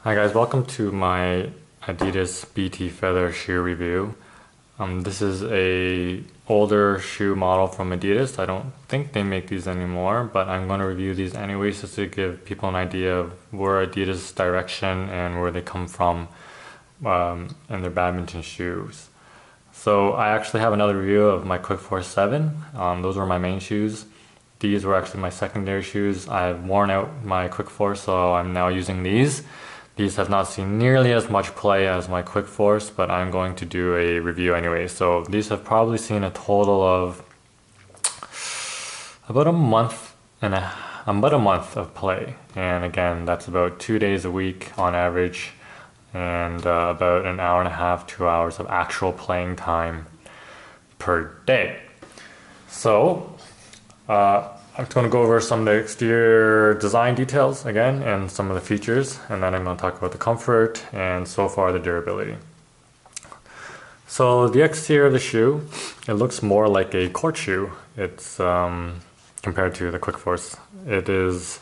Hi guys, welcome to my Adidas BT Feather shoe review. This is a older shoe model from Adidas. I don't think they make these anymore, but I'm going to review these anyways just to give people an idea of where Adidas' direction and where they come from in their badminton shoes. So I actually have another review of my Quick Force 7. Those were my main shoes. These were actually my secondary shoes. I've worn out my Quick Force, so I'm now using these. These have not seen nearly as much play as my Quick Force, but I'm going to do a review anyway. So these have probably seen a total of about a month of play. And again, that's about 2 days a week on average, and about an hour and a half, 2 hours of actual playing time per day. So I'm just going to go over some of the exterior design details again and some of the features, and then I'm going to talk about the comfort and so far the durability. So the exterior of the shoe, it looks more like a court shoe. It's compared to the Quick Force. It is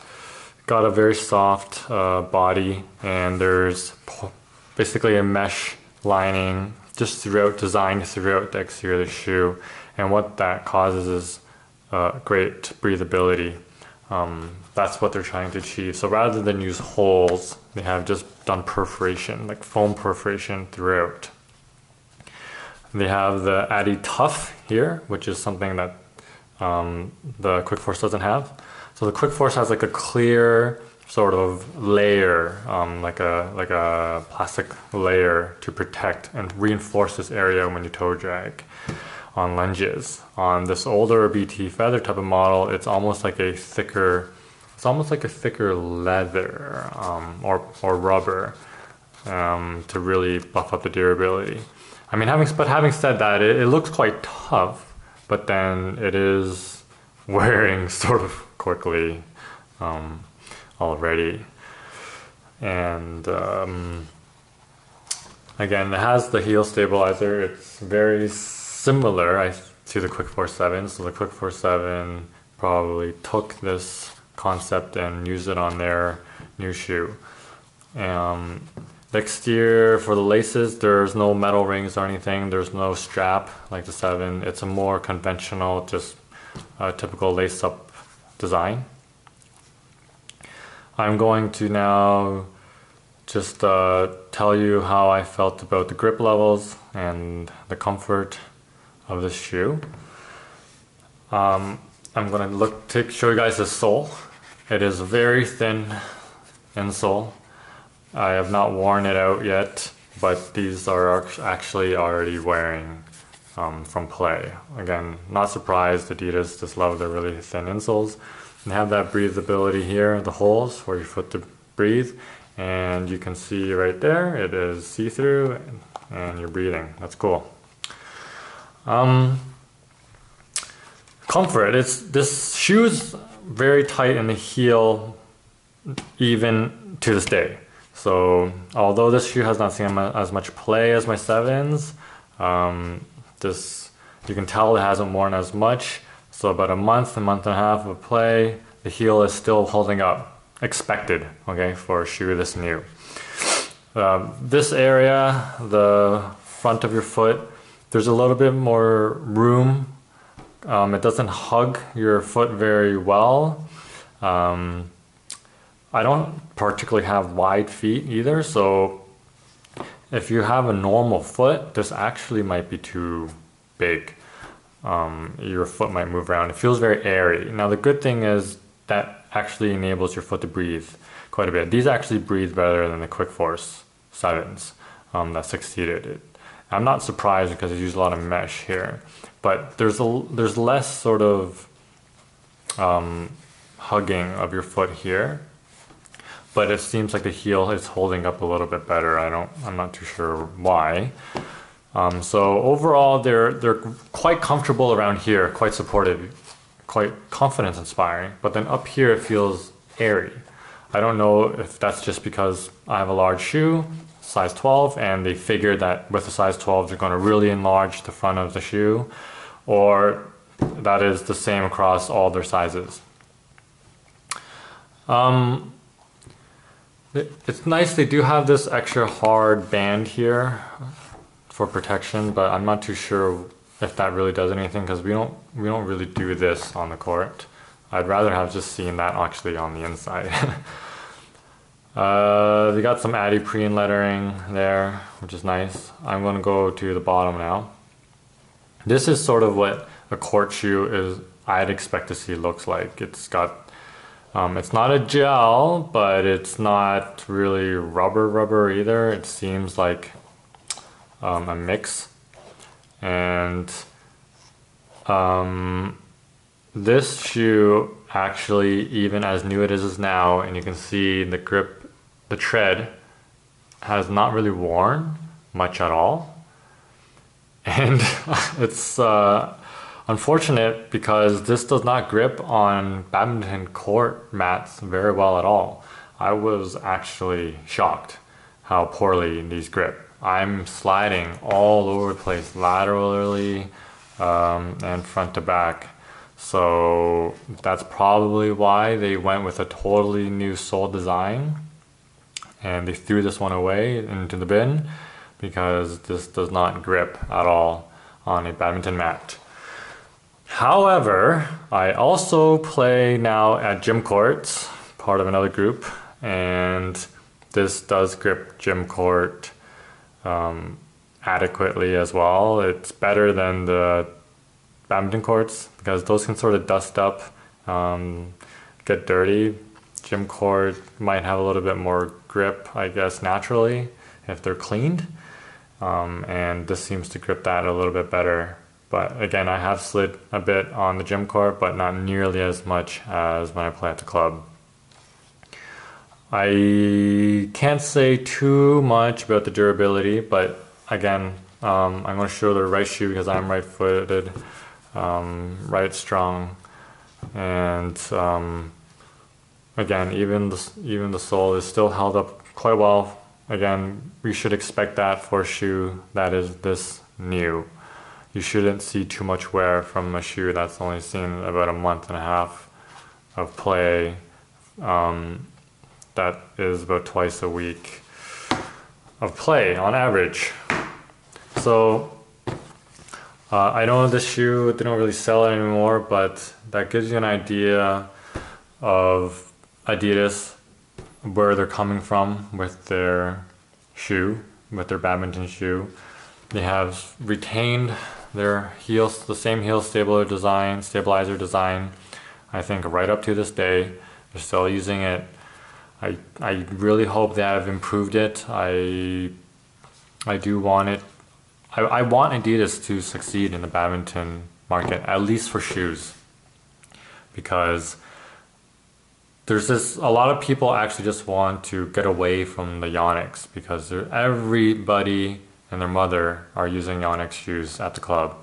got a very soft body, and there's basically a mesh lining just designed throughout the exterior of the shoe, and what that causes is great breathability. That's what they're trying to achieve. So rather than use holes, they have just done perforation, like foam perforation throughout. They have the Adidas here, which is something that the Quick Force doesn't have. So the Quick Force has like a clear sort of layer, like a plastic layer to protect and reinforce this area when you toe drag on lunges. On this older BT Feather type of model, it's almost like a thicker leather or rubber to really buff up the durability. I mean, having said that, it looks quite tough, but then it is wearing sort of quickly already. And again, it has the heel stabilizer. It's very similar to the Quick Force 7. So the Quick Force 7 probably took this concept and used it on their new shoe. The exterior for the laces, there's no metal rings or anything. There's no strap like the 7. It's a more conventional, just typical lace-up design. I'm going to now just tell you how I felt about the grip levels and the comfort of this shoe. I'm going to show you guys the sole. It is a very thin insole. I have not worn it out yet, but these are actually already wearing from play. Again, not surprised, Adidas just love their really thin insoles. They have that breathability here, the holes for your foot to breathe, and you can see right there, it is see-through and you're breathing. That's cool. Comfort, this shoe's very tight in the heel even to this day. So although this shoe has not seen as much play as my 7s, you can tell it hasn't worn as much. So about a month and a half of play, the heel is still holding up, expected, okay, for a shoe this new. This area, the front of your foot, there's a little bit more room. It doesn't hug your foot very well. I don't particularly have wide feet either, so if you have a normal foot, this actually might be too big. Your foot might move around. It feels very airy. Now the good thing is that actually enables your foot to breathe quite a bit. These actually breathe better than the Quick Force 7s that succeeded it. I'm not surprised because they use a lot of mesh here, but there's less sort of hugging of your foot here, but it seems like the heel is holding up a little bit better. I'm not too sure why. So overall, they're quite comfortable around here, quite supportive, quite confidence inspiring, but then up here it feels airy. I don't know if that's just because I have a large shoe, size 12, and they figured that with the size 12 they're going to really enlarge the front of the shoe, or that is the same across all their sizes. It's nice they do have this extra hard band here for protection, but I'm not too sure if that really does anything because we don't really do this on the court. I'd rather have just seen that actually on the inside. They got some Adidas lettering there, which is nice. I'm going to go to the bottom now. This is sort of what a court shoe is I'd expect to see looks like. It's got it's not a gel, but it's not really rubber either. It seems like a mix. And this shoe actually, even as new it is now, and you can see the grip, the tread has not really worn much at all. And it's unfortunate because this does not grip on badminton court mats very well at all. I was actually shocked how poorly these grip. I'm sliding all over the place, laterally and front to back. So that's probably why they went with a totally new sole design and they threw this one away into the bin because this does not grip at all on a badminton mat. However, I also play now at gym courts, part of another group, and this does grip gym court adequately as well. It's better than the badminton courts because those can sort of dust up, get dirty. Gym court might have a little bit more grip, I guess, naturally if they're cleaned, and this seems to grip that a little bit better. But again, I have slid a bit on the gym court, but not nearly as much as when I play at the club. I can't say too much about the durability, but again, I'm going to show the right shoe because I'm right-footed, right strong, and again, even the sole is still held up quite well. Again, we should expect that for a shoe that is this new. You shouldn't see too much wear from a shoe that's only seen about a month and a half of play. That is about twice a week of play on average. So I know this shoe, they don't really sell it anymore, but that gives you an idea of Adidas, where they're coming from with their shoe, with their badminton shoe. They have retained their heels, the same heel stabilizer design, I think right up to this day. They're still using it. I really hope they have improved it. I do want it. I want Adidas to succeed in the badminton market, at least for shoes, because there's a lot of people actually just want to get away from the Yonex because everybody and their mother are using Yonex shoes at the club.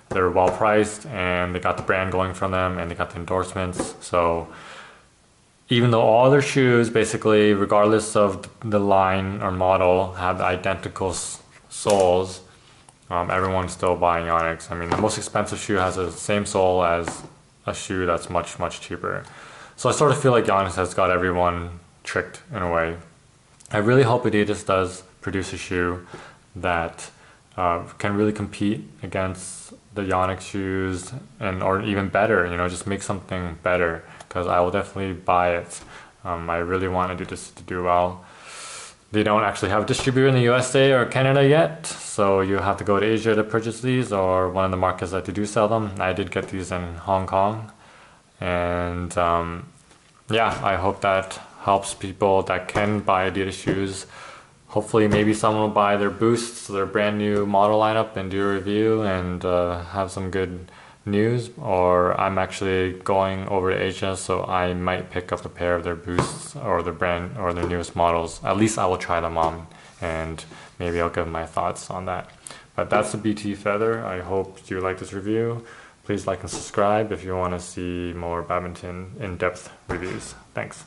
They're well priced and they got the brand going from them and they got the endorsements. So even though all their shoes basically, regardless of the line or model, have identical soles, everyone's still buying Yonex. I mean, the most expensive shoe has the same sole as a shoe that's much, much cheaper. So I sort of feel like Yonex has got everyone tricked in a way. I really hope Adidas does produce a shoe that can really compete against the Yonex shoes, or even better, just make something better, because I will definitely buy it. I really want Adidas to do well. They don't actually have a distributor in the USA or Canada yet, so you have to go to Asia to purchase these, or one of the markets that they do sell them. I did get these in Hong Kong, and yeah, I hope that helps people that can buy Adidas shoes. Hopefully maybe someone will buy their Boosts, their brand new model lineup, and do a review and have some good news. Or I'm actually going over to Asia, so I might pick up a pair of their Boosts or their brand or their newest models. At least I will try them on and maybe I'll give my thoughts on that. But that's the BT Feather. I hope you like this review. Please like and subscribe if you want to see more badminton in-depth reviews. Thanks.